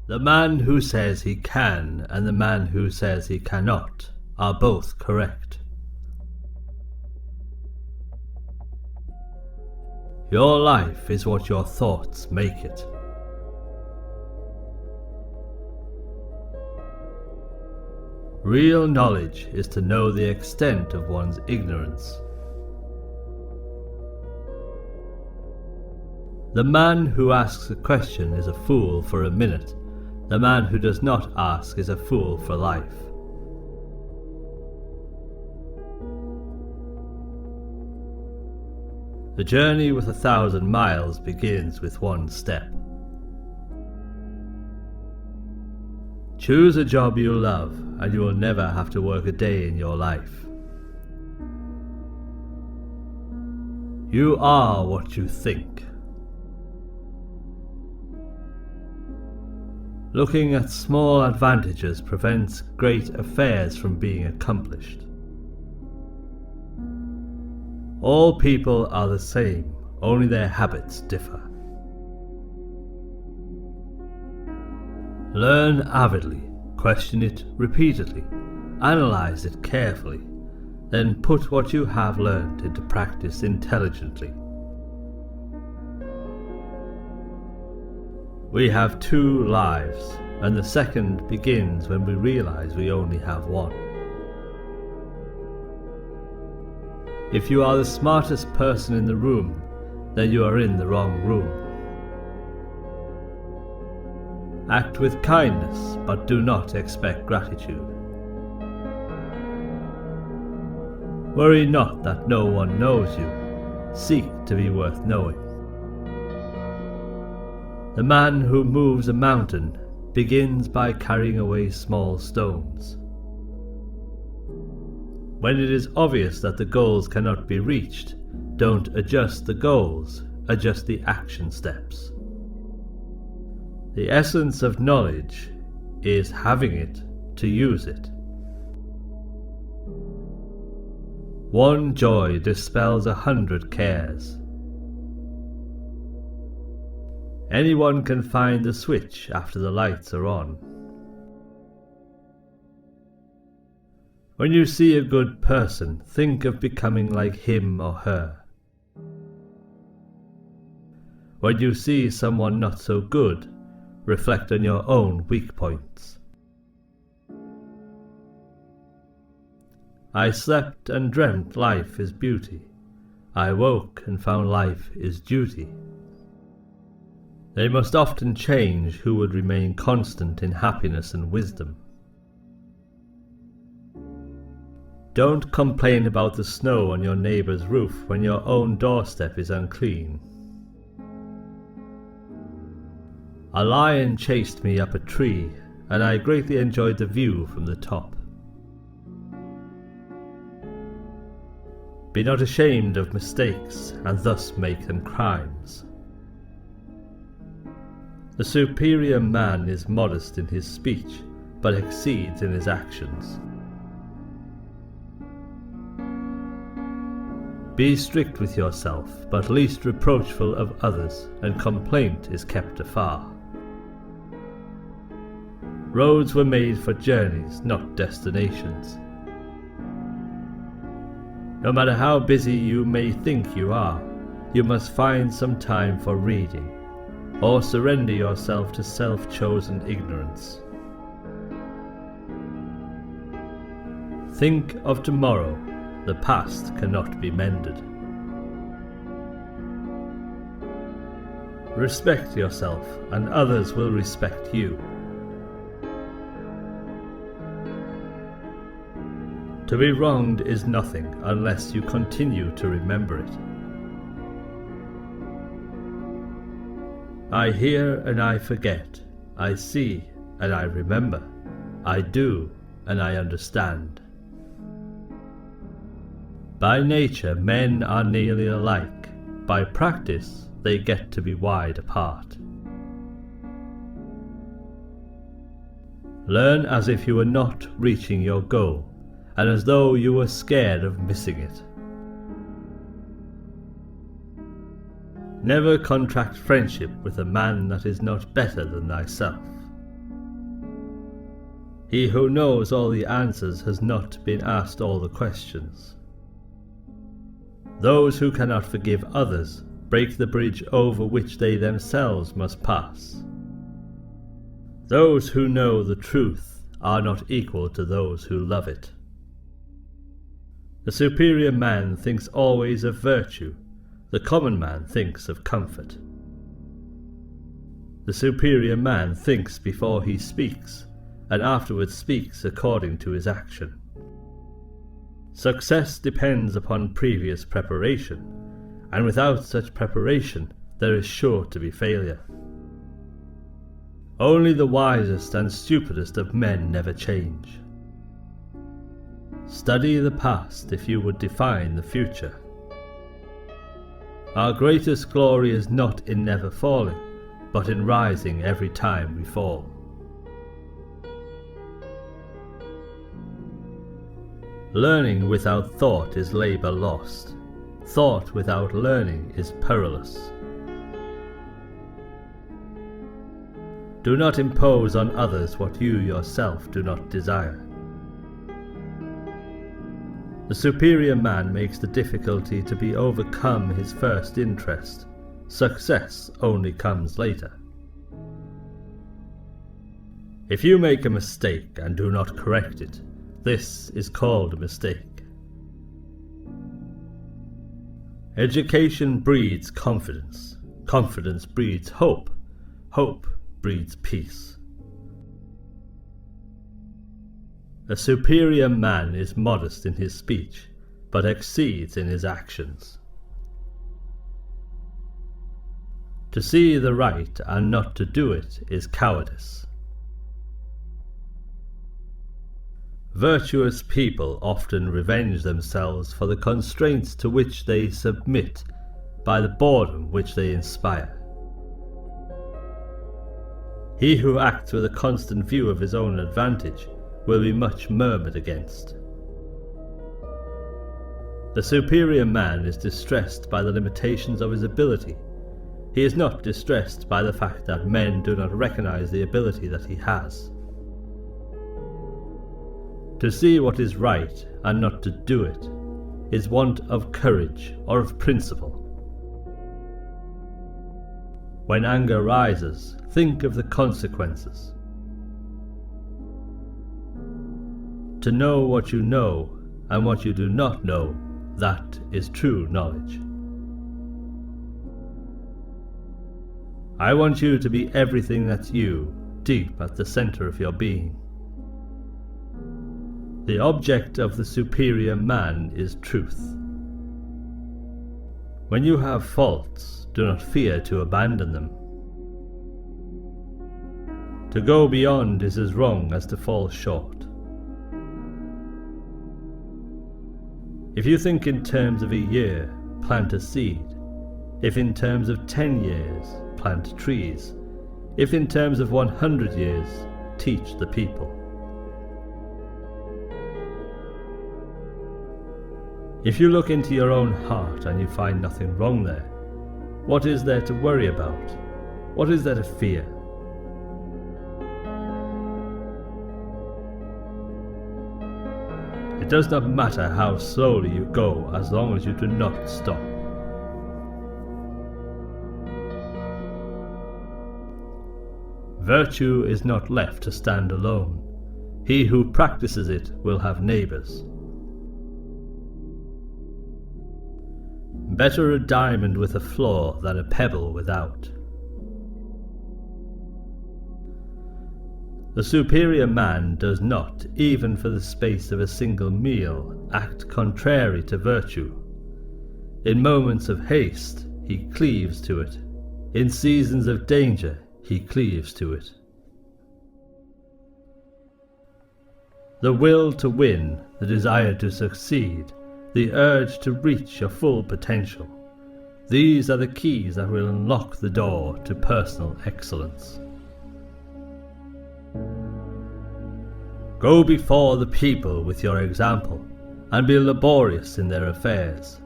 The man who says he can and the man who says he cannot are both correct. Your life is what your thoughts make it. Real knowledge is to know the extent of one's ignorance. The man who asks a question is a fool for a minute. The man who does not ask is a fool for life. The journey with 1,000 miles begins with one step. Choose a job you love, and you will never have to work a day in your life. You are what you think. Looking at small advantages prevents great affairs from being accomplished. All people are the same, only their habits differ. Learn avidly, question it repeatedly, analyze it carefully, then put what you have learned into practice intelligently. We have 2 lives, and the second begins when we realize we only have one. If you are the smartest person in the room, then you are in the wrong room. Act with kindness, but do not expect gratitude. Worry not that no one knows you. Seek to be worth knowing. The man who moves a mountain begins by carrying away small stones. When it is obvious that the goals cannot be reached, don't adjust the goals, adjust the action steps. The essence of knowledge is having it to use it. One joy dispels 100 cares. Anyone can find the switch after the lights are on. When you see a good person, think of becoming like him or her. When you see someone not so good, reflect on your own weak points. I slept and dreamt life is beauty. I woke and found life is duty. They must often change who would remain constant in happiness and wisdom. Don't complain about the snow on your neighbour's roof when your own doorstep is unclean. A lion chased me up a tree, and I greatly enjoyed the view from the top. Be not ashamed of mistakes, and thus make them crimes. The superior man is modest in his speech, but exceeds in his actions. Be strict with yourself, but least reproachful of others, and complaint is kept afar. Roads were made for journeys, not destinations. No matter how busy you may think you are, you must find some time for reading, or surrender yourself to self-chosen ignorance. Think of tomorrow. The past cannot be mended. Respect yourself, and others will respect you. To be wronged is nothing unless you continue to remember it. I hear and I forget. I see and I remember. I do and I understand. By nature, men are nearly alike. By practice, they get to be wide apart. Learn as if you were not reaching your goal, and as though you were scared of missing it. Never contract friendship with a man that is not better than thyself. He who knows all the answers has not been asked all the questions. Those who cannot forgive others break the bridge over which they themselves must pass. Those who know the truth are not equal to those who love it. The superior man thinks always of virtue, the common man thinks of comfort. The superior man thinks before he speaks, and afterwards speaks according to his action. Success depends upon previous preparation, and without such preparation there is sure to be failure. Only the wisest and stupidest of men never change. Study the past if you would define the future. Our greatest glory is not in never falling, but in rising every time we fall. Learning without thought is labour lost. Thought without learning is perilous. Do not impose on others what you yourself do not desire. The superior man makes the difficulty to be overcome his first interest. Success only comes later. If you make a mistake and do not correct it, this is called a mistake. Education breeds confidence. Confidence breeds hope. Hope breeds peace. A superior man is modest in his speech, but exceeds in his actions. To see the right and not to do it is cowardice. Virtuous people often revenge themselves for the constraints to which they submit by the boredom which they inspire. He who acts with a constant view of his own advantage will be much murmured against. The superior man is distressed by the limitations of his ability. He is not distressed by the fact that men do not recognize the ability that he has. To see what is right and not to do it is want of courage or of principle. When anger rises, think of the consequences. To know what you know and what you do not know, that is true knowledge. I want you to be everything that's you, deep at the center of your being. The object of the superior man is truth. When you have faults, do not fear to abandon them. To go beyond is as wrong as to fall short. If you think in terms of a year, plant a seed. If in terms of 10 years, plant trees. If in terms of 100 years, teach the people. If you look into your own heart and you find nothing wrong there, what is there to worry about? What is there to fear? It does not matter how slowly you go as long as you do not stop. Virtue is not left to stand alone. He who practices it will have neighbours. Better a diamond with a flaw than a pebble without. The superior man does not, even for the space of a single meal, act contrary to virtue. In moments of haste, he cleaves to it. In seasons of danger, he cleaves to it. The will to win, the desire to succeed, the urge to reach your full potential. These are the keys that will unlock the door to personal excellence. Go before the people with your example, and be laborious in their affairs.